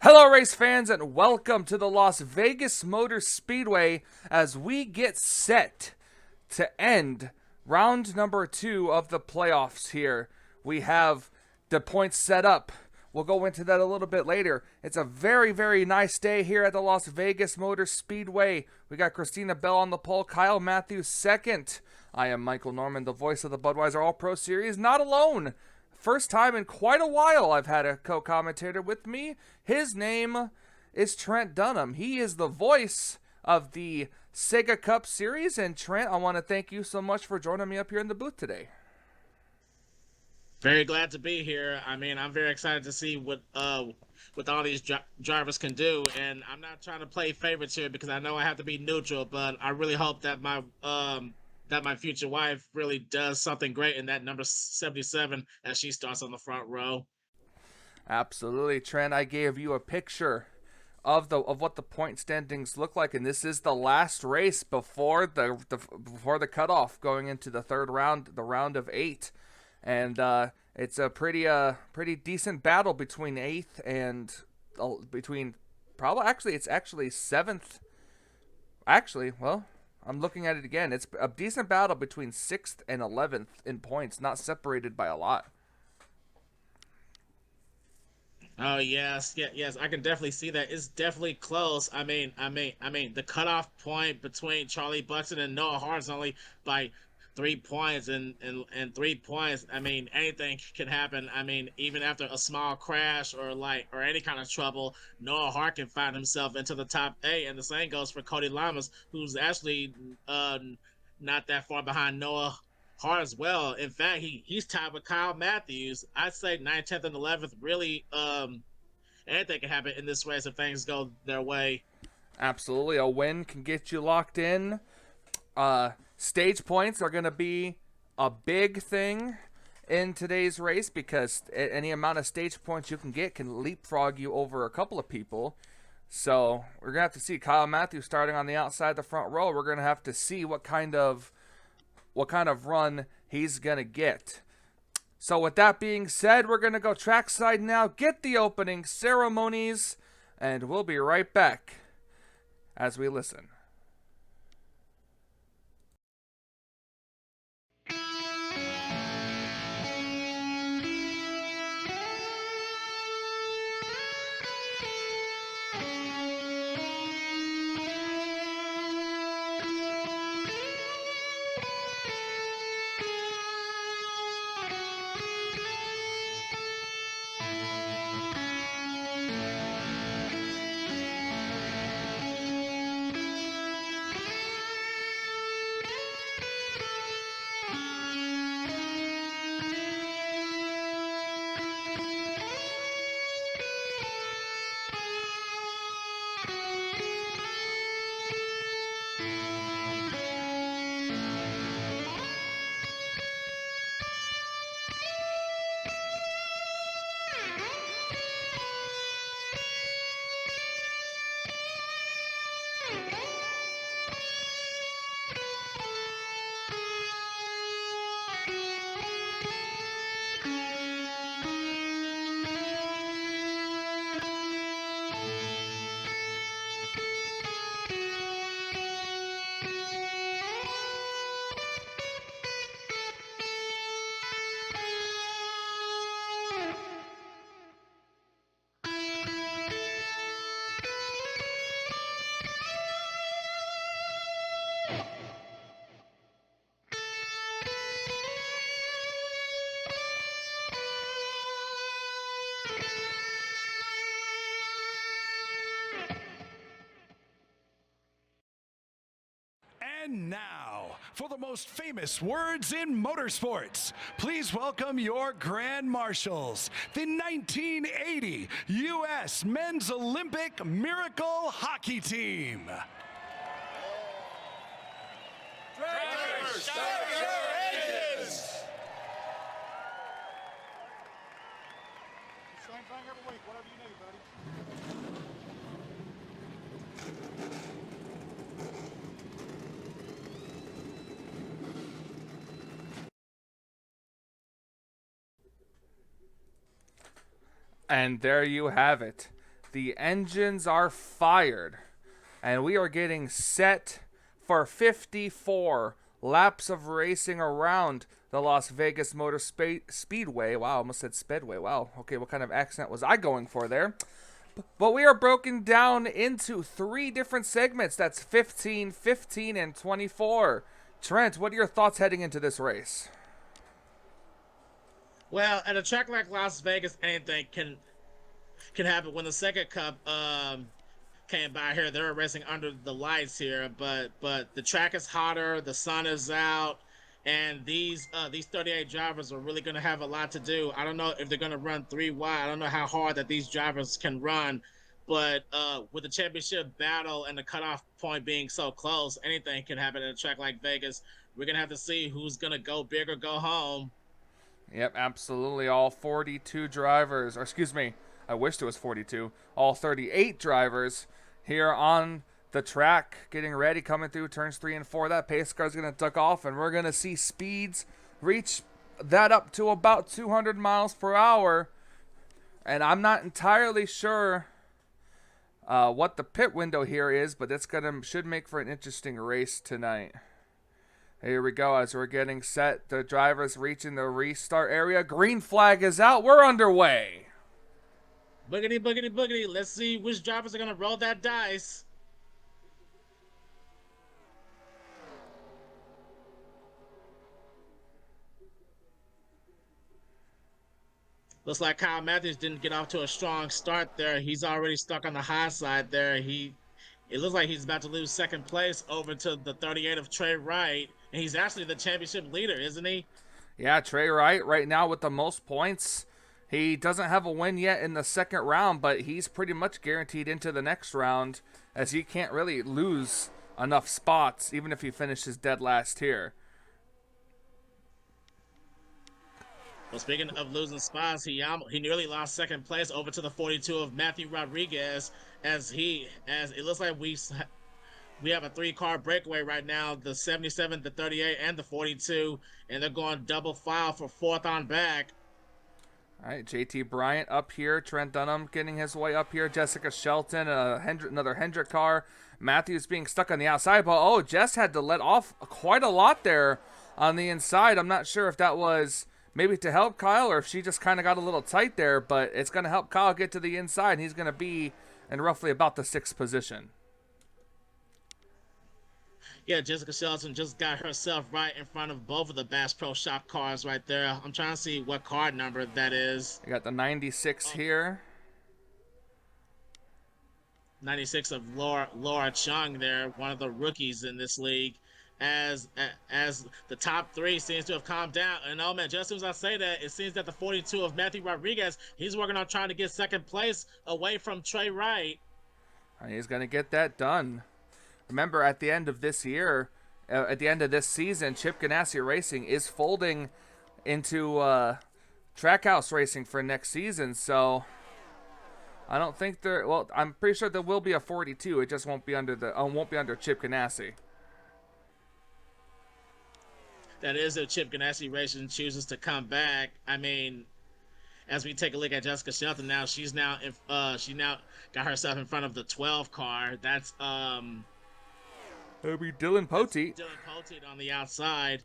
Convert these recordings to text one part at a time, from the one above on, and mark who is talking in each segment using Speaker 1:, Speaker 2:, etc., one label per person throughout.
Speaker 1: Hello, race fans, and welcome to the Las Vegas Motor Speedway as we get set to end round number 2 of the playoffs here. We have the points set up. We'll go into that a little bit later. It's a very, very nice day here at the Las Vegas Motor Speedway. We got Christina Bell on the pole, Kyle Matthews second. I am Michael Norman, the voice of the Budweiser All-Pro Series, not alone. First time in quite a while I've had a co-commentator with me. His name is Trent Dunham. He is the voice of the Sega Cup Series. And Trent, I want to thank you so much for joining me up here in the booth today.
Speaker 2: Very glad to be here. I mean, I'm very excited to see what all these drivers can do. And I'm not trying to play favorites here because I know I have to be neutral, but I really hope that my future wife really does something great in that number 77 as she starts on the front row.
Speaker 1: Absolutely, Trent. I gave you a picture of what the point standings look like, and this is the last race before the cutoff, going into the third round, the round of 8, and it's a pretty decent battle between 8th and between it's actually 7th. Actually, well, I'm looking at it again. It's a decent battle between 6th and 11th in points, not separated by a lot.
Speaker 2: Oh yes, yes, I can definitely see that. It's definitely close. I mean, the cutoff point between Charlie Buxton and Noah Hart is only by 3 points, and 3 points. I mean, anything can happen. I mean, even after a small crash or any kind of trouble, Noah Hart can find himself into the top 8, and the same goes for Cody Lamas, who's actually not that far behind Noah Hart as well. In fact, he's tied with Kyle Matthews. I'd say 9th, 10th, and 11th. Really, anything can happen in this race if things go their way.
Speaker 1: Absolutely, a win can get you locked in. Stage points are going to be a big thing in today's race because any amount of stage points you can get can leapfrog you over a couple of people. So we're going to have to see Kyle Matthews starting on the outside the front row. We're going to have to see what kind of run he's going to get. So with that being said, we're going to go trackside now, get the opening ceremonies, and we'll be right back as we listen.
Speaker 3: And now, for the most famous words in motorsports, please welcome your Grand Marshals, the 1980 U.S. Men's Olympic Miracle Hockey Team.
Speaker 4: Drivers, start your engines!
Speaker 5: Same thing every week, whatever you need, buddy.
Speaker 1: And there you have it. The engines are fired, and we are getting set for 54 laps of racing around the Las Vegas Motor Speedway. Wow, I almost said Speedway. Wow. Okay, what kind of accent was I going for there? But we are broken down into 3 different segments. That's 15, 15, and 24. Trent, what are your thoughts heading into this race?
Speaker 2: Well, at a track like Las Vegas, anything can happen. When the second cup came by here, they were racing under the lights here, but the track is hotter, the sun is out, and these 38 drivers are really going to have a lot to do. I don't know if they're going to run 3 wide. I don't know how hard that these drivers can run, but with the championship battle and the cutoff point being so close, anything can happen at a track like Vegas. We're going to have to see who's going to go big or go home.
Speaker 1: Yep, absolutely. All 42 drivers, or excuse me, I wished it was 42. All 38 drivers here on the track getting ready, coming through turns 3 and 4. That pace car is going to duck off, and we're going to see speeds reach that up to about 200 miles per hour. And I'm not entirely sure what the pit window here is, but it's should make for an interesting race tonight. Here we go as we're getting set. The drivers reaching the restart area. Green flag is out. We're underway.
Speaker 2: Boogity, boogity, boogity. Let's see which drivers are going to roll that dice. Looks like Kyle Matthews didn't get off to a strong start there. He's already stuck on the high side there. It looks like he's about to lose second place over to the 38 of Trey Wright. And he's actually the championship leader, isn't he?
Speaker 1: Yeah, Trey Wright right now with the most points. He doesn't have a win yet in the second round, but he's pretty much guaranteed into the next round, as he can't really lose enough spots, even if he finishes dead last here.
Speaker 2: Well, speaking of losing spots, he nearly lost second place over to the 42 of Matthew Rodriguez, as it looks like we have a 3-car breakaway right now, the 77, the 38, and the 42, and they're going double file for 4th on back.
Speaker 1: All right, JT Bryant up here, Trent Dunham getting his way up here, Jessica Shelton, another Hendrick car, Matthews being stuck on the outside, but Jess had to let off quite a lot there on the inside. I'm not sure if that was maybe to help Kyle or if she just kind of got a little tight there, but it's going to help Kyle get to the inside, and he's going to be in roughly about the 6th position.
Speaker 2: Yeah, Jessica Shelton just got herself right in front of both of the Bass Pro Shop cars right there. I'm trying to see what car number that is.
Speaker 1: You got the 96 here.
Speaker 2: 96 of Laura Chung there, one of the rookies in this league. As the top 3 seems to have calmed down. And man, just as soon as I say that, it seems that the 42 of Matthew Rodriguez, he's working on trying to get second place away from Trey Wright.
Speaker 1: And he's going to get that done. Remember, at the end of this year, at the end of this season, Chip Ganassi Racing is folding into Trackhouse Racing for next season. So I don't think there. Well, I'm pretty sure there will be a 42. It just won't be under Chip Ganassi.
Speaker 2: That is if Chip Ganassi Racing chooses to come back. I mean, as we take a look at Jessica Shelton now, she now got herself in front of the 12 car. That's
Speaker 1: It'll be Dylan Poteet.
Speaker 2: Dylan Poteet on the outside,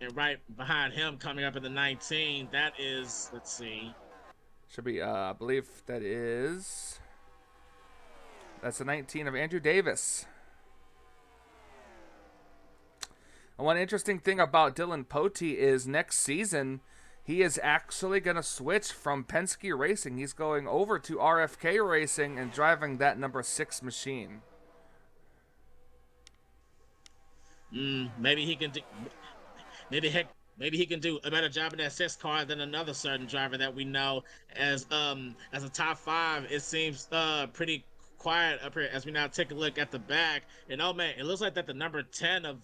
Speaker 2: and right behind him coming up in the 19. That is, let's see.
Speaker 1: Should be, I believe that's the 19 of Andrew Davis. And one interesting thing about Dylan Poteet is next season, he is actually going to switch from Penske Racing. He's going over to RFK Racing and driving that number 6 machine.
Speaker 2: Maybe he can do. Maybe he can do a better job in that 6 car than another certain driver that we know. As a top 5, it seems pretty quiet up here as we now take a look at the back. And man, it looks like that the number 10 of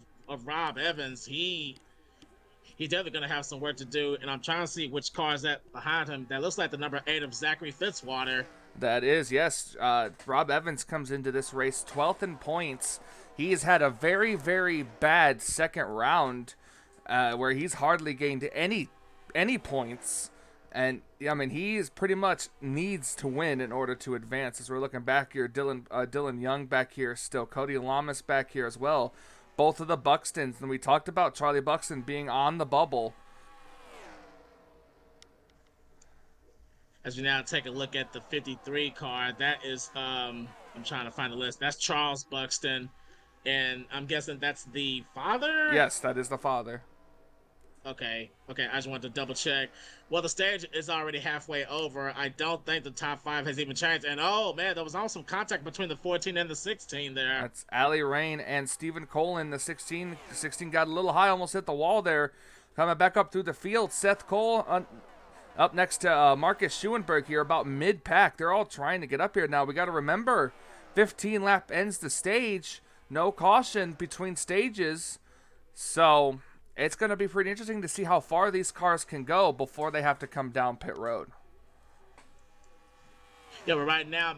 Speaker 2: Rob Evans, he's definitely gonna have some work to do. And I'm trying to see which car is that behind him. That looks like the number 8 of Zachary Fitzwater.
Speaker 1: That is, yes. Rob Evans comes into this race 12th in points. He's had a very, very bad second round where he's hardly gained any points. And I mean, he is pretty much needs to win in order to advance. As we're looking back here, Dylan Young back here still, Cody Lamas back here as well. Both of the Buxtons, and we talked about Charlie Buxton being on the bubble.
Speaker 2: As we now take a look at the 53 car, that is, I'm trying to find the list. That's Charles Buxton, and I'm guessing that's the father?
Speaker 1: Yes, that is the father.
Speaker 2: Okay, I just wanted to double check. Well, the stage is already halfway over. I don't think the top 5 has even changed. And oh man, there was also some contact between the 14 and the 16 there.
Speaker 1: That's Allie Rain and Stephen Colin. The 16 got a little high, almost hit the wall there. Coming back up through the field, Seth Cole up next to Marcus Schuenberg here, about mid-pack. They're all trying to get up here now. We got to remember, 15 lap ends the stage. No caution between stages. So it's going to be pretty interesting to see how far these cars can go before they have to come down pit road.
Speaker 2: Yeah, but right now,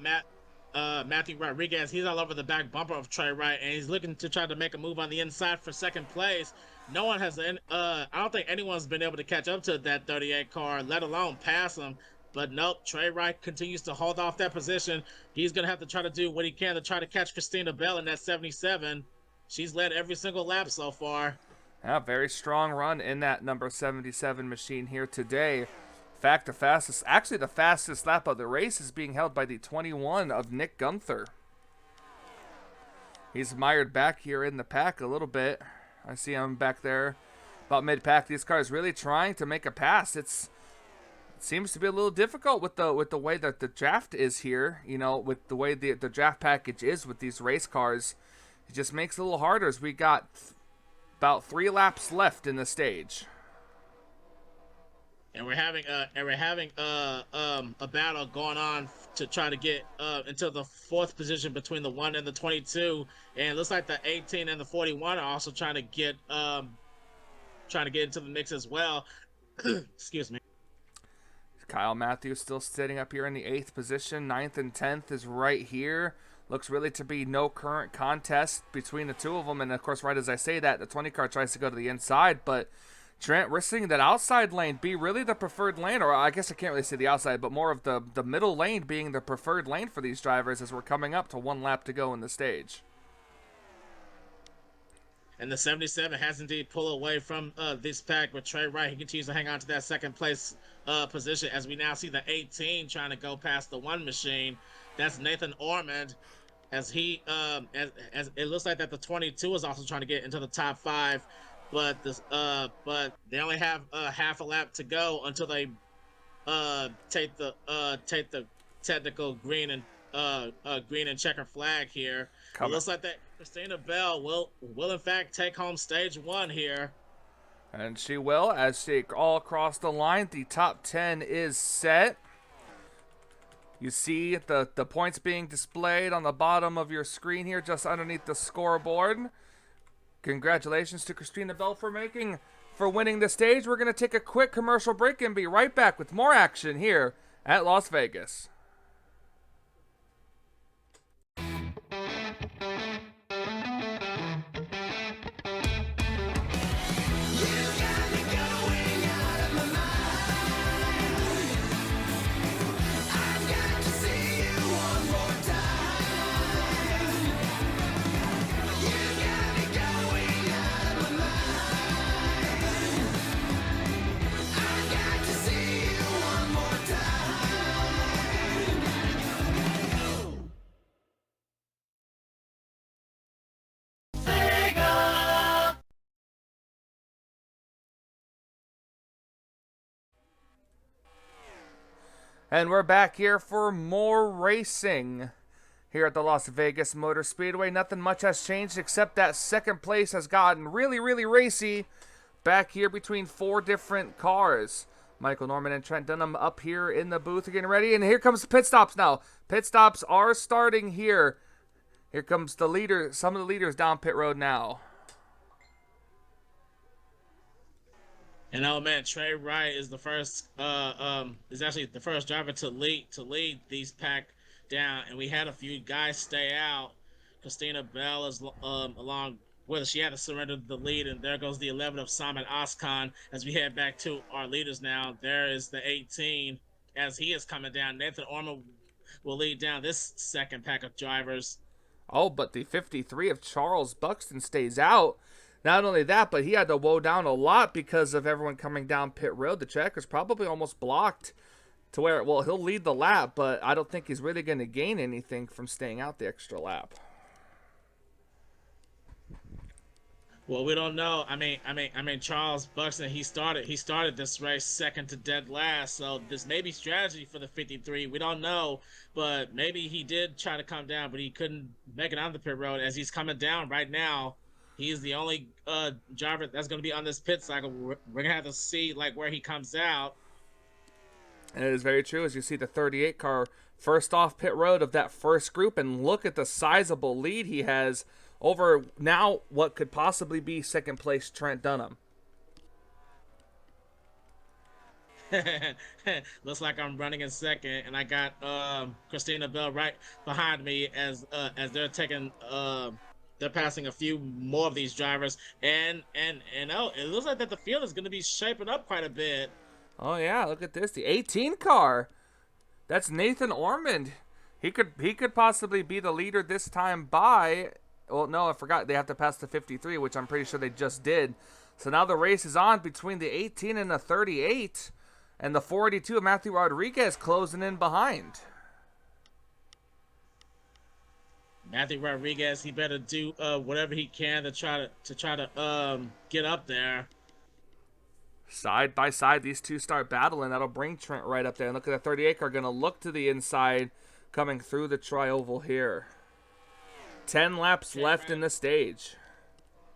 Speaker 2: Matthew Rodriguez, he's all over the back bumper of Trey Wright, and he's looking to try to make a move on the inside for second place. No one has, I don't think anyone's been able to catch up to that 38 car, let alone pass him. But nope, Trey Wright continues to hold off that position. He's going to have to try to do what he can to try to catch Christina Bell in that 77. She's led every single lap so far.
Speaker 1: Yeah, very strong run in that number 77 machine here today. In fact, the fastest lap of the race is being held by the 21 of Nick Gunther. He's mired back here in the pack a little bit. I see him back there about mid-pack. These cars really trying to make a pass. It seems to be a little difficult with the way that the draft is here. You know, with the way the draft package is with these race cars. It just makes it a little harder as we got about 3 laps left in the stage.
Speaker 2: And we're having a battle going on to try to get into the 4th position between the 1 and the 22, and it looks like the 18 and the 41 are also trying to get into the mix as well. Excuse me.
Speaker 1: Kyle Matthews still sitting up here in the 8th position. 9th and 10th is right here. Looks really to be no current contest between the two of them. And, of course, right as I say that, the 20 car tries to go to the inside. But, Trent, we're seeing that outside lane be really the preferred lane. Or I guess I can't really say the outside, but more of the middle lane being the preferred lane for these drivers as we're coming up to 1 lap to go in the stage.
Speaker 2: And the 77 has indeed pulled away from this pack with Trey Wright. He continues to hang on to that 2nd place position as we now see the 18 trying to go past the 1 machine. That's Nathan Ormond, as he as it looks like that the 22 is also trying to get into the top 5, but they only have half a lap to go until they take the technical green and checker flag here. It looks like that Christina Bell will in fact take home stage 1 here.
Speaker 1: And she will, as she all across the line. The top 10 is set. You see the points being displayed on the bottom of your screen here, just underneath the scoreboard. Congratulations to Christina Bell for winning the stage. We're going to take a quick commercial break and be right back with more action here at Las Vegas. And we're back here for more racing here at the Las Vegas Motor Speedway. Nothing much has changed except that 2nd place has gotten really, really racy back here between 4 different cars. Michael Norman and Trent Dunham up here in the booth getting ready. And here comes the pit stops now. Pit stops are starting here. Here comes the leader, some of the leaders down pit road now.
Speaker 2: And oh man, Trey Wright is the first is actually the first driver to lead these pack down, and we had a few guys stay out. Christina Bell is along whether she had to surrender the lead. And there goes the 11 of Simon Oskan as we head back to our leaders now. There is the 18 as he is coming down. Nathan Orman will lead down this second pack of drivers.
Speaker 1: Oh, but the 53 of Charles Buxton stays out. Not only that, but he had to woe down a lot because of everyone coming down pit road. The check is probably almost blocked to where, well, he'll lead the lap, but I don't think he's really going to gain anything from staying out the extra lap.
Speaker 2: Well, we don't know. I mean, Charles Buxton, he started this race second to dead last. So this may be strategy for the 53. We don't know, but maybe he did try to come down, but he couldn't make it on the pit road as he's coming down right now. He is the only driver that's going to be on this pit cycle. We're going to have to see like where he comes out.
Speaker 1: And it is very true as you see the 38 car first off pit road of that first group, and look at the sizable lead he has over now what could possibly be second place Trent Dunham.
Speaker 2: Looks like I'm running in second, and I got Christina Bell right behind me as they're taking they're passing a few more of these drivers, and oh, it looks like that the field is going to be shaping up quite a bit.
Speaker 1: Oh yeah, look at this, the 18 car. That's Nathan Ormond. He could possibly be the leader this time by. Well, no, I forgot. They have to pass the 53, which I'm pretty sure they just did. So now the race is on between the 18 and the 38. And the 42 of Matthew Rodriguez closing in behind.
Speaker 2: Matthew Rodriguez, he better do whatever he can to try to get up there.
Speaker 1: Side by side, these two start battling. That'll bring Trent right up there. And look at the 38 car going to look to the inside coming through the tri-oval here. 10 laps left in the stage.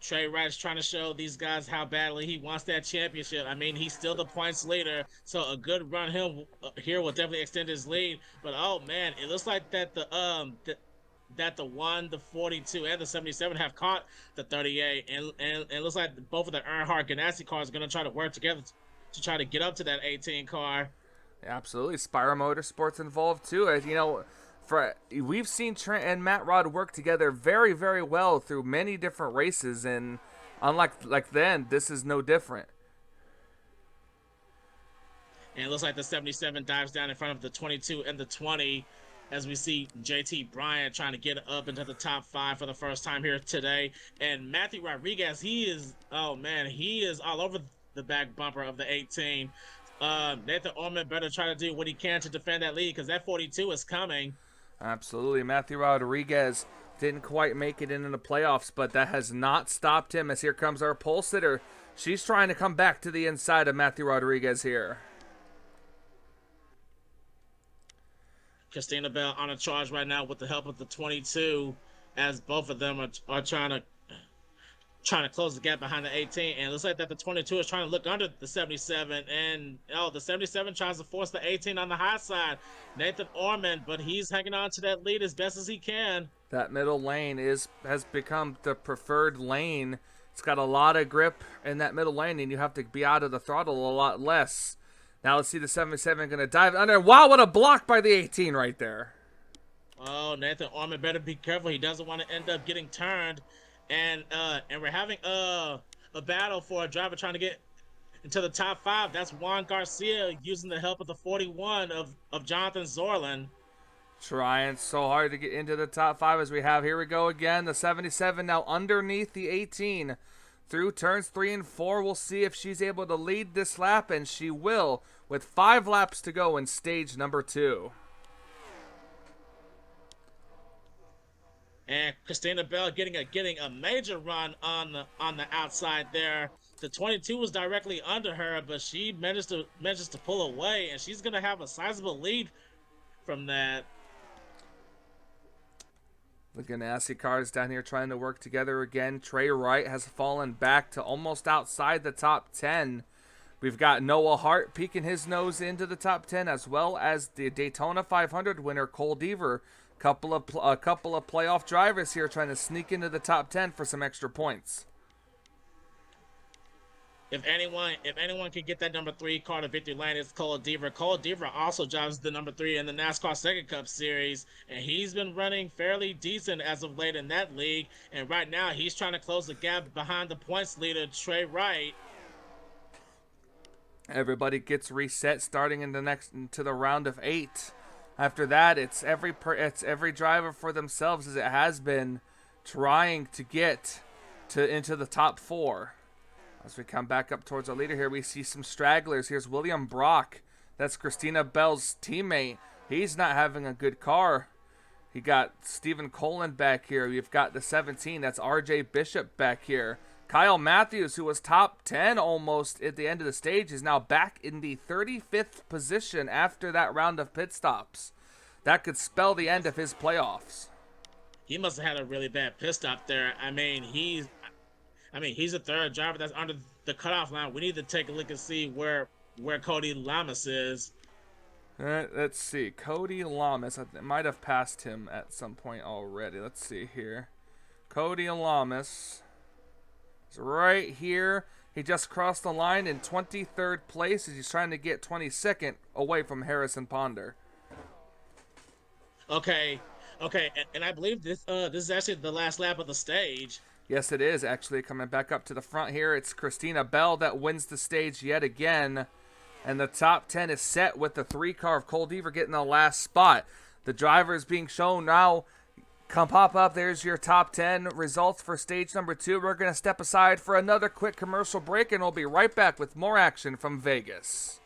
Speaker 2: Trey Wright's trying to show these guys how badly he wants that championship. I mean, he's still the points leader, so a good run here will definitely extend his lead. But oh man, it looks like that the 1, the 42, and the 77 have caught the 38, and it looks like both of the Earnhardt Ganassi cars are going to try to work together to try to get up to that 18 car.
Speaker 1: Absolutely, Spire Motorsports involved too. As you know, we've seen Trent and Matt Rod work together very, very well through many different races, and unlike then, this is no different.
Speaker 2: And it looks like the 77 dives down in front of the 22 and the 20 as we see JT Bryant trying to get up into the top 5 for the first time here today. And Matthew Rodriguez, he is all over the back bumper of the 18. Nathan Orman better try to do what he can to defend that lead because that 42 is coming.
Speaker 1: Absolutely. Matthew Rodriguez didn't quite make it into the playoffs, but that has not stopped him as here comes our pole sitter. She's trying to come back to the inside of Matthew Rodriguez here.
Speaker 2: Christina Bell on a charge right now with the help of the 22 as both of them are trying to close the gap behind the 18, and it looks like that the 22 is trying to look under the 77, and the 77 tries to force the 18 on the high side. Nathan Orman, but he's hanging on to that lead as best as he can.
Speaker 1: That middle lane has become the preferred lane. It's got a lot of grip in that middle lane, and you have to be out of the throttle a lot less. Now let's see the 77 going to dive under. Wow, what a block by the 18 right there.
Speaker 2: Oh, Nathan Orman better be careful. He doesn't want to end up getting turned. And we're having a battle for a driver trying to get into the top 5. That's Juan Garcia using the help of the 41 of Jonathan Zorlin.
Speaker 1: Trying so hard to get into the top 5 as we have. Here we go again. The 77 now underneath the 18. Through turns 3 and 4, we'll see if she's able to lead this lap, and she will with 5 laps to go in stage number 2.
Speaker 2: And Christina Bell getting a major run on the outside there. The 22 was directly under her, but she managed to pull away, and she's gonna have a sizable lead from that.
Speaker 1: The Ganassi cars down here trying to work together again. Trey Wright has fallen back to almost outside the top 10. We've got Noah Hart peeking his nose into the top 10, as well as the Daytona 500 winner Cole Deaver. A couple of playoff drivers here trying to sneak into the top 10 for some extra points.
Speaker 2: if anyone can get that number 3 car to victory lane, it's Cole Deaver. Cole Deaver also drives the number 3 in the NASCAR Second Cup Series, and he's been running fairly decent as of late in that league. And right now, he's trying to close the gap behind the points leader, Trey Wright.
Speaker 1: Everybody gets reset starting into the round of 8. After that, it's every driver for themselves, as it has been, trying to get into the top 4. As we come back up towards our leader here, we see some stragglers. Here's William Brock. That's Christina Bell's teammate. He's not having a good car. He got Stephen Colin back here. We've got the 17. That's RJ Bishop back here. Kyle Matthews, who was top 10 almost at the end of the stage, is now back in the 35th position after that round of pit stops. That could spell the end of his playoffs.
Speaker 2: He must have had a really bad pit stop there. I mean, he's a third driver that's under the cutoff line. We need to take a look and see where Cody Lamas is.
Speaker 1: Let's see. Cody Lamas. I might have passed him at some point already. Let's see here. Cody Lamas is right here. He just crossed the line in 23rd place as he's trying to get 22nd away from Harrison Ponder.
Speaker 2: Okay, and I believe this is actually the last lap of the stage.
Speaker 1: Yes, it is actually. Coming back up to the front here, it's Christina Bell that wins the stage yet again. And the top 10 is set with the 3 car of Cole Deaver getting the last spot. The driver is being shown now. Come pop up. There's your top 10 results for stage number 2. We're going to step aside for another quick commercial break, and we'll be right back with more action from Vegas.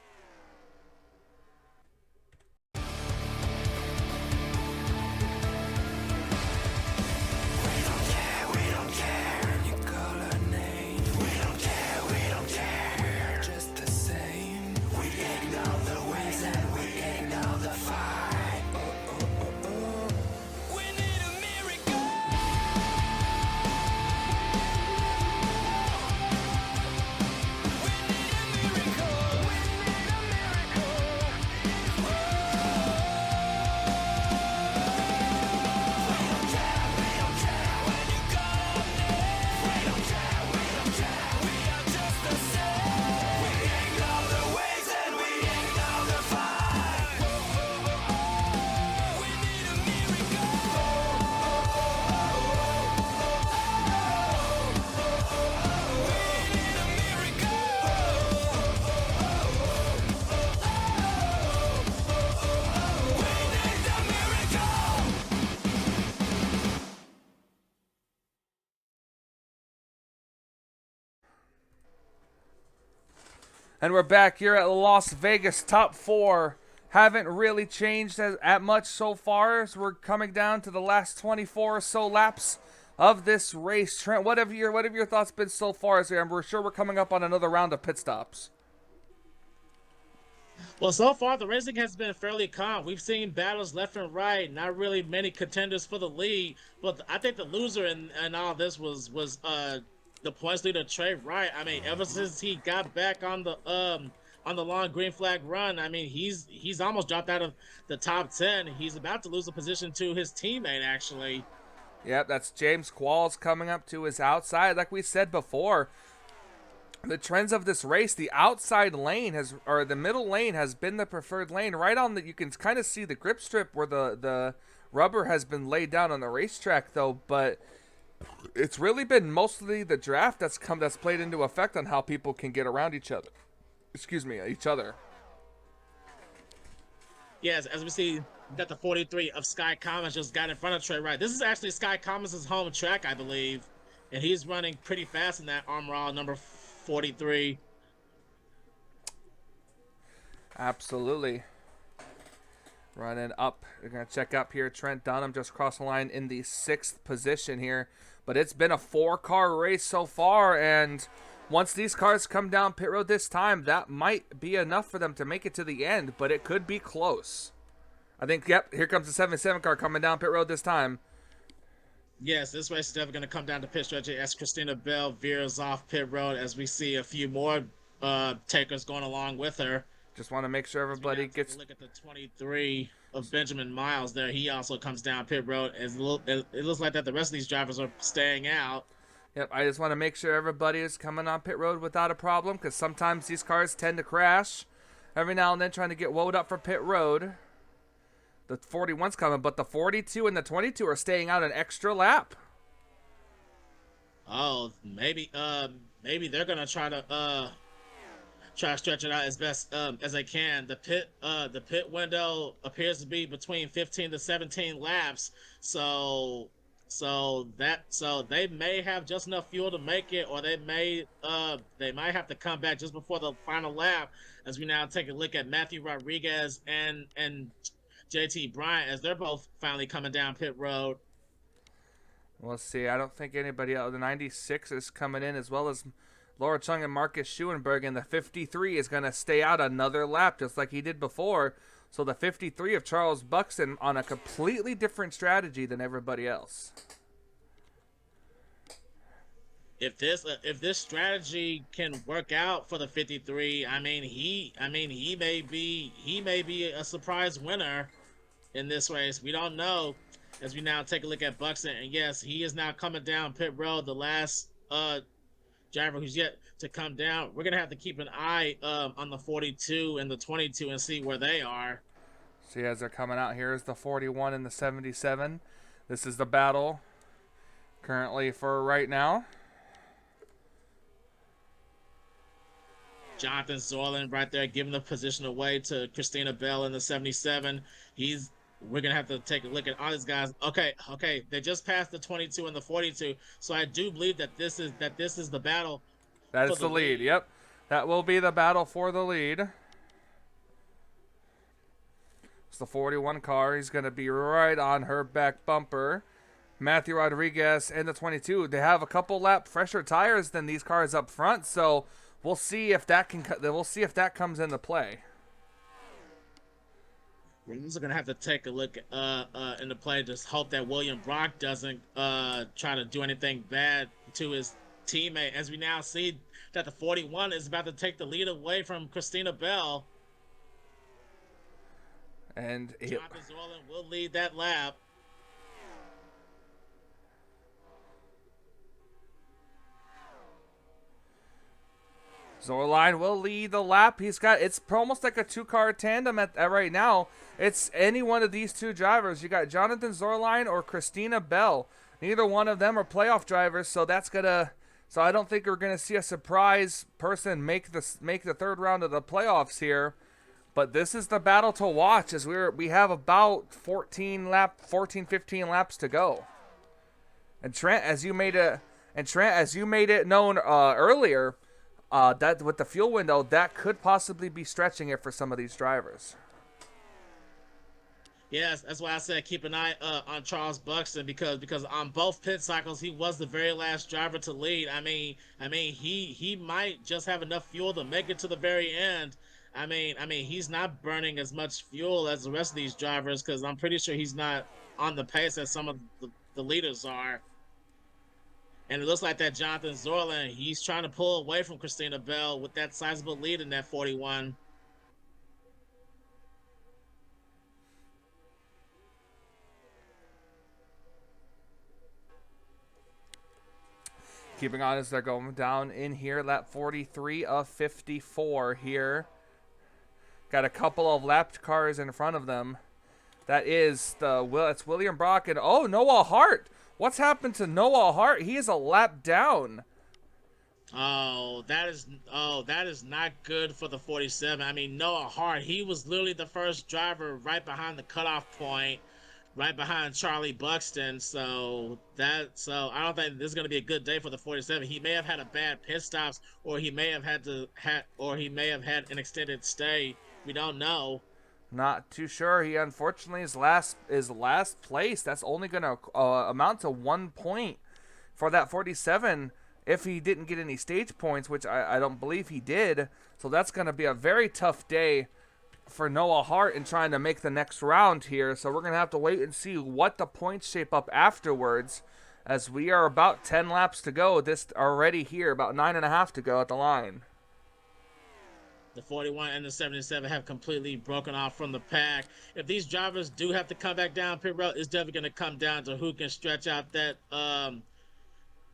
Speaker 1: And we're back here at Las Vegas. Top 4 haven't really changed at much so far as we're coming down to the last 24 or so laps of this race. Trent, what have your thoughts been so far? As we're sure we're coming up on another round of pit stops.
Speaker 2: Well, so far the racing has been fairly calm. We've seen battles left and right, not really many contenders for the lead. But I think the loser in all this was the points leader Trey Wright. I mean, ever since he got back on the long green flag run, I mean, he's almost dropped out of the top 10. He's about to lose a position to his teammate, actually.
Speaker 1: Yep, that's James Qualls coming up to his outside. Like we said before, the trends of this race, the outside lane the middle lane has been the preferred lane. Right on that, you can kind of see the grip strip where the rubber has been laid down on the racetrack, though. But it's really been mostly the draft that's played into effect on how people can get around each other. Each other.
Speaker 2: Yes, as we see that the 43 of Sky Commons just got in front of Trey Wright. This is actually Sky Commons' home track, I believe, and he's running pretty fast in that Armor All number 43.
Speaker 1: Absolutely. Running up. We're going to check up here. Trent Dunham just crossed the line in the 6th position here. But it's been a 4-car race so far, and once these cars come down pit road this time, that might be enough for them to make it to the end, but it could be close. I think, yep, here comes the 77 car coming down pit road this time.
Speaker 2: Yes, this race is definitely going to come down to pit strategy as Christina Bell veers off pit road as we see a few more takers going along with her.
Speaker 1: Just want to make sure everybody gets...
Speaker 2: Look at the 23 of Benjamin Miles there. He also comes down pit road. It looks like that the rest of these drivers are staying out.
Speaker 1: Yep, I just want to make sure everybody is coming on pit road without a problem, because sometimes these cars tend to crash every now and then trying to get woed up for pit road. The 41's coming, but the 42 and the 22 are staying out an extra lap.
Speaker 2: Oh, maybe they're gonna try to stretch it out as best as they can. The pit window appears to be between 15 to 17 laps, so they may have just enough fuel to make it, or they might have to come back just before the final lap. As we now take a look at Matthew Rodriguez and JT Bryant, as they're both finally coming down pit road.
Speaker 1: We'll see. I don't think anybody else. The 96 is coming in, as well as Laura Chung and Marcus Schuenberg, and the 53 is going to stay out another lap just like he did before. So the 53 of Charles Buxton on a completely different strategy than everybody else.
Speaker 2: If this strategy can work out for the 53, he may be a surprise winner in this race. We don't know. As we now take a look at Buxton, and yes, he is now coming down pit road. The last driver who's yet to come down. We're gonna have to keep an eye on the 42 and the 22 and see where they are.
Speaker 1: See, as they're coming out, here is the 41 and the 77. This is the battle currently for right now.
Speaker 2: Jonathan Zorlin right there giving the position away to Christina Bell in the 77. We're gonna have to take a look at all these guys. Okay, they just passed the 22 and the 42, so I do believe that this is the battle.
Speaker 1: That is the lead. Yep, that will be the battle for the lead. It's the 41 car. He's gonna be right on her back bumper. Matthew Rodriguez and the 22. They have a couple lap fresher tires than these cars up front, so we'll see if that comes into play.
Speaker 2: We're also gonna have to take a look into play. Just hope that William Brock doesn't try to do anything bad to his teammate. As we now see that the 41 is about to take the lead away from Christina Bell.
Speaker 1: And
Speaker 2: Jonathan Zorlin will lead that lap.
Speaker 1: Zorline will lead the lap. It's almost like a two-car tandem at right now. It's any one of these two drivers. You got Jonathan Zorline or Christina Bell. Neither one of them are playoff drivers, so I don't think we're gonna see a surprise person make the third round of the playoffs here. But this is the battle to watch, as we have about 15 laps to go. And Trent, as you made it known earlier. That with the fuel window, that could possibly be stretching it for some of these drivers. Yes,
Speaker 2: that's why I said keep an eye on Charles Buxton because on both pit cycles he was the very last driver to lead. He might just have enough fuel to make it to the very end. He's not burning as much fuel as the rest of these drivers because I'm pretty sure he's not on the pace as some of the leaders are. And it looks like that Jonathan Zorlin, he's trying to pull away from Christina Bell with that sizable lead in that 41.
Speaker 1: Keeping on as they're going down in here, lap 43 of 54 here. Got a couple of lapped cars in front of them. That is it's William Brock and Noah Hart. What's happened to Noah Hart? He is a lap down.
Speaker 2: That is not good for the 47. Noah Hart, he was literally the first driver right behind the cutoff point, right behind Charlie Buxton. So I don't think this is going to be a good day for the 47. He may have had a bad pit stops, or he may have had an extended stay. We don't know.
Speaker 1: Not too sure. He unfortunately is last place. That's only going to amount to 1 point for that 47 if he didn't get any stage points, which I don't believe he did. So that's going to be a very tough day for Noah Hart in trying to make the next round here. So we're going to have to wait and see what the points shape up afterwards, as we are about 10 laps to go. This already here, about 9.5 to go at the line.
Speaker 2: The 41 and the 77 have completely broken off from the pack. If these drivers do have to come back down pit road, it's definitely going to come down to who can stretch out that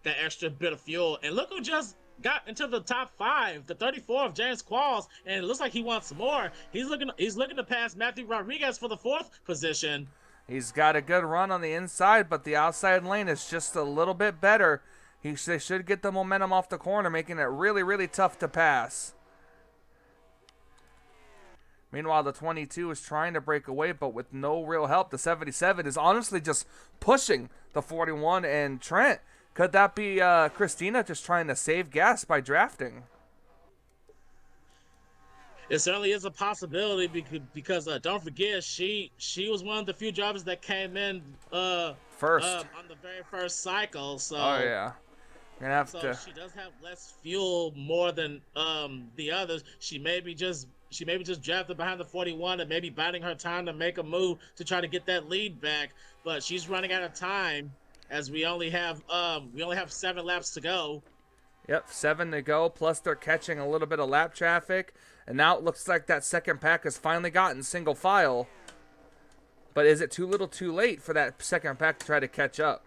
Speaker 2: that extra bit of fuel. And look who just got into the top 5, the 34 of James Qualls, and it looks like he wants more. He's looking to pass Matthew Rodriguez for the 4th position.
Speaker 1: He's got a good run on the inside, but the outside lane is just a little bit better. They should get the momentum off the corner, making it really, really tough to pass. Meanwhile, the 22 is trying to break away, but with no real help. The 77 is honestly just pushing the 41 and Trent. Could that be Christina just trying to save gas by drafting?
Speaker 2: It certainly is a possibility because don't forget she was one of the few drivers that came in
Speaker 1: first
Speaker 2: on the very first cycle. So
Speaker 1: oh yeah, you're gonna have to.
Speaker 2: She does have less fuel more than the others. She may be just drafted behind the 41 and maybe biding her time to make a move to try to get that lead back. But she's running out of time as we only have 7 laps to go.
Speaker 1: Yep, 7 to go, plus they're catching a little bit of lap traffic. And now it looks like that second pack has finally gotten single file. But is it too little too late for that second pack to try to catch up?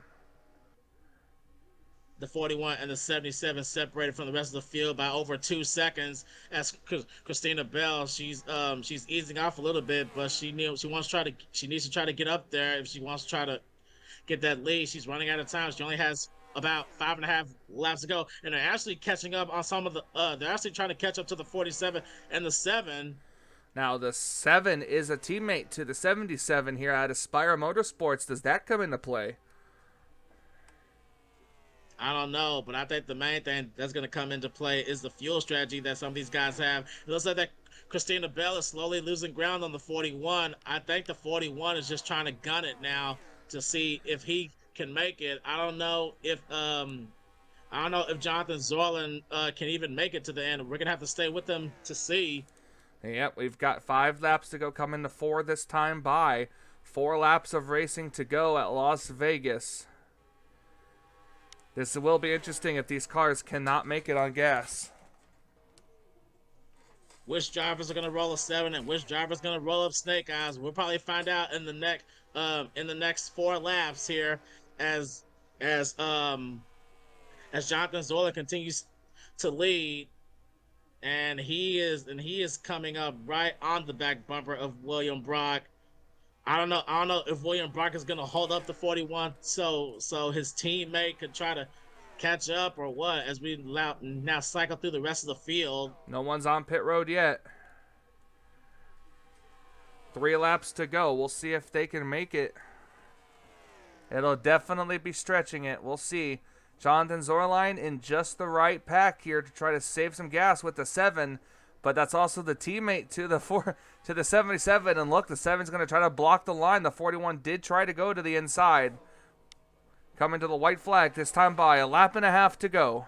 Speaker 2: The 41 and the 77 separated from the rest of the field by over 2 seconds. As Christina Bell, she's easing off a little bit, but she needs to try to get up there if she wants to try to get that lead. She's running out of time. She only has about 5.5 laps to go, and they're actually catching up on some of the. They're actually trying to catch up to the 47 and the 7.
Speaker 1: Now the 7 is a teammate to the 77 here at Aspire Motorsports. Does that come into play?
Speaker 2: I don't know, but I think the main thing that's going to come into play is the fuel strategy that some of these guys have. It looks like that Christina Bell is slowly losing ground on the 41. I think the 41 is just trying to gun it now to see if he can make it. I don't know if Jonathan Zorlin can even make it to the end. We're gonna have to stay with them to see.
Speaker 1: Yep, we've got 5 laps to go, coming to 4 this time by. 4 laps of racing to go at Las Vegas. This will be interesting if these cars cannot make it on gas.
Speaker 2: Which drivers are gonna roll a 7 and which drivers gonna roll up Snake Eyes? We'll probably find out in the next 4 laps here as Jonathan Zorlin continues to lead, and he is coming up right on the back bumper of William Brock. I don't know if William Brock is gonna hold up the 41 so his teammate could try to catch up or what, as we now cycle through the rest of the field.
Speaker 1: No one's on pit road yet. 3 laps to go. We'll see if they can make it. It'll definitely be stretching it. We'll see. Jonathan Zorline in just the right pack here to try to save some gas with the 7, but that's also the teammate to the 77. And look, the 7's going to try to block the line. The 41 did try to go to the inside. Coming to the white flag this time by 1.5 laps to go.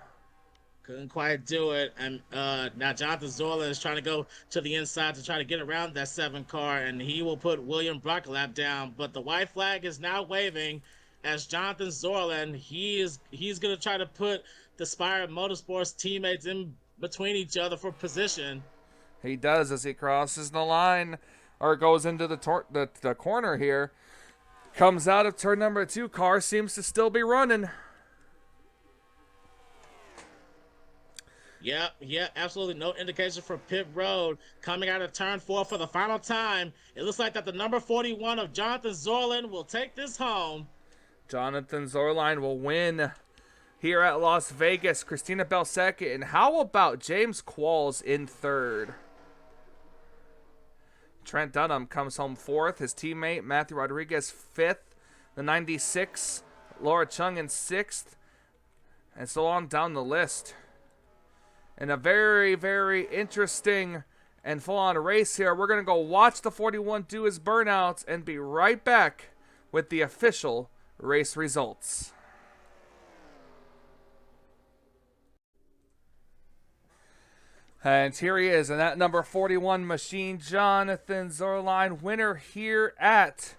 Speaker 2: Couldn't quite do it, and now Jonathan Zorlin is trying to go to the inside to try to get around that 7 car, and he will put William Brock a lap down. But the white flag is now waving as Jonathan Zorlin, he's going to try to put the Spire Motorsports teammates in between each other for position.
Speaker 1: He does as he crosses the line, or goes into the corner here. Comes out of turn number 2. Car seems to still be running.
Speaker 2: Yeah, absolutely no indication for pit road. Coming out of turn 4 for the final time, it looks like that the number 41 of Jonathan Zorlin will take this home.
Speaker 1: Jonathan Zorline will win here at Las Vegas. Christina Bell second. And how about James Qualls in 3rd? Trent Dunham comes home 4th. His teammate Matthew Rodriguez 5th. The 96, Laura Chung in 6th. And so on down the list. And a very, very interesting and full-on race here. We're going to go watch the 41 do his burnouts and be right back with the official race results. And here he is, and that number 41 machine, Jonathan Zorline, winner here at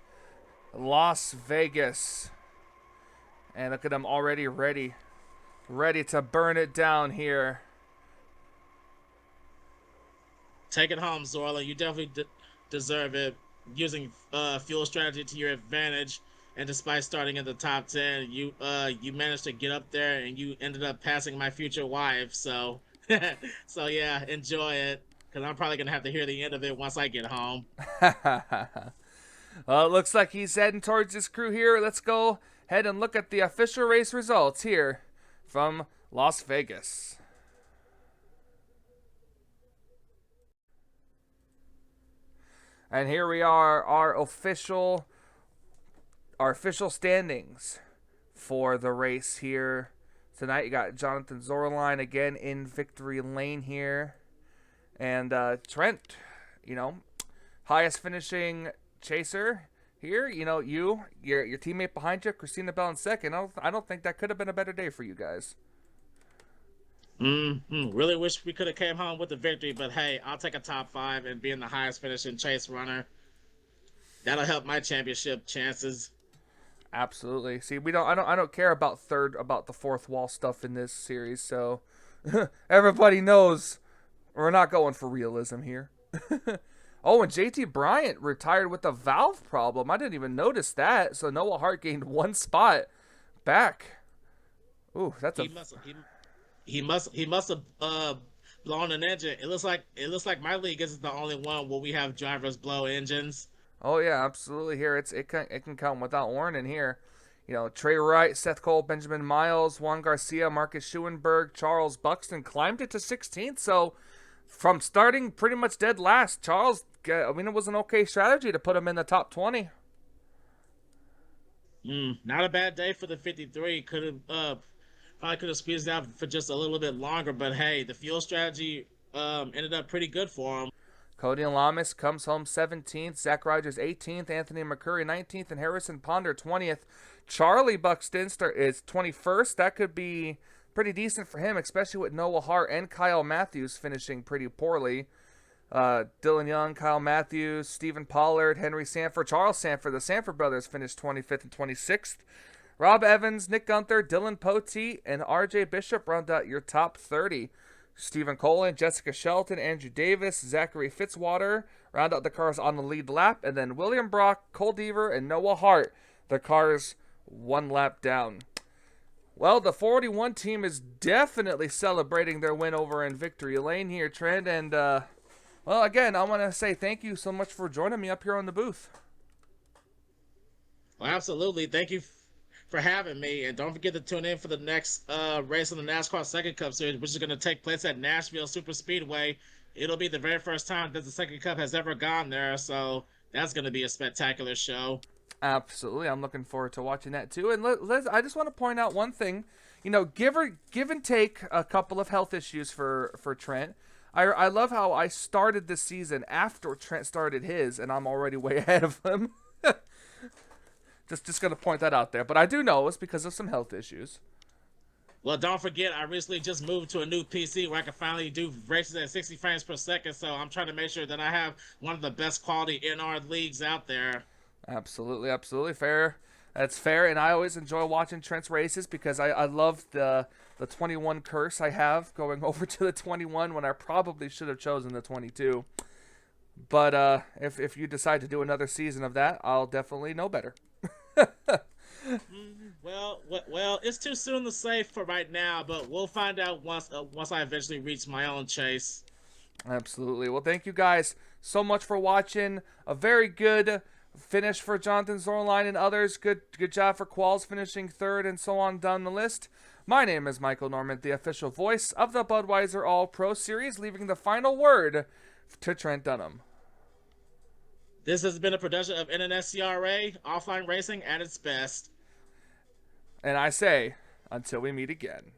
Speaker 1: Las Vegas. And look at him already ready to burn it down here.
Speaker 2: Take it home, Zorlin. You definitely deserve it. Using fuel strategy to your advantage and despite starting in the top 10, you managed to get up there, and you ended up passing my future wife. So, so yeah, enjoy it, because I'm probably gonna have to hear the end of it once I get home.
Speaker 1: Well, it looks like he's heading towards his crew here. Let's go ahead and look at the official race results here from Las Vegas. And here we are, our official standings for the race here tonight. You got Jonathan Zorline again in victory lane here. And Trent, highest finishing chaser here. Your teammate behind you, Christina Bell in second. I don't think that could have been a better day for you guys.
Speaker 2: Really wish we could have came home with the victory, but hey, I'll take a top 5 and being the highest finishing chase runner. That'll help my championship chances.
Speaker 1: Absolutely. See, I don't care about the fourth wall stuff in this series, so everybody knows we're not going for realism here. Oh, and JT Bryant retired with a valve problem. I didn't even notice that. So Noah Hart gained 1 spot back. Ooh, that's
Speaker 2: He must have blown an engine. It looks like my league isn't the only one where we have drivers blow engines.
Speaker 1: Oh yeah, absolutely. Here it can come without warning here. Trey Wright, Seth Cole, Benjamin Miles, Juan Garcia, Marcus Schuenberg, Charles Buxton climbed it to 16th. So from starting pretty much dead last, Charles, it was an okay strategy to put him in the top 20.
Speaker 2: Not a bad day for the 53. Probably could have squeezed out for just a little bit longer, but hey, the fuel strategy ended up pretty good for him.
Speaker 1: Cody Lamas comes home 17th, Zach Rogers 18th, Anthony McCurry 19th, and Harrison Ponder 20th. Charlie Buxton is 21st. That could be pretty decent for him, especially with Noah Hart and Kyle Matthews finishing pretty poorly. Dylan Young, Kyle Matthews, Stephen Pollard, Henry Sanford, Charles Sanford, the Sanford brothers finished 25th and 26th. Rob Evans, Nick Gunther, Dylan Poteet, and RJ Bishop round out your top 30. Stephen Colin, Jessica Shelton, Andrew Davis, Zachary Fitzwater round out the cars on the lead lap. And then William Brock, Cole Deaver, and Noah Hart, the cars 1 lap down. Well, the 41 team is definitely celebrating their win over in Victory Lane here, Trent. And, well, again, I want to say thank you so much for joining me up here on the booth.
Speaker 2: Well, absolutely. Thank you for having me, and don't forget to tune in for the next race in the NASCAR Second Cup Series, which is going to take place at Nashville Super Speedway. It'll be the very first time that the Second Cup has ever gone there, so that's going to be a spectacular show.
Speaker 1: Absolutely, I'm looking forward to watching that too. And I just want to point out one thing, give and take a couple of health issues for Trent. I love how I started this season after Trent started his, and I'm already way ahead of him. Just gonna point that out there, but I do know it's because of some health issues.
Speaker 2: Well, don't forget, I recently just moved to a new PC where I can finally do races at 60 frames per second, so I'm trying to make sure that I have one of the best quality NR leagues out there.
Speaker 1: Absolutely fair. That's fair, and I always enjoy watching Trent's races because I love the 21 curse I have going over to the 21 when I probably should have chosen the 22. But if you decide to do another season of that, I'll definitely know better.
Speaker 2: Well, it's too soon to say for right now, but we'll find out once I eventually reach my own chase.
Speaker 1: Absolutely. Well, thank you guys so much for watching. A very good finish for Jonathan Zornline and others. Good job for Qualls finishing third and so on down the list. My name is Michael Norman, the official voice of the Budweiser All-Pro Series, leaving the final word to Trent Dunham.
Speaker 2: This has been a production of NNSCRA, offline racing at its best.
Speaker 1: And I say, until we meet again.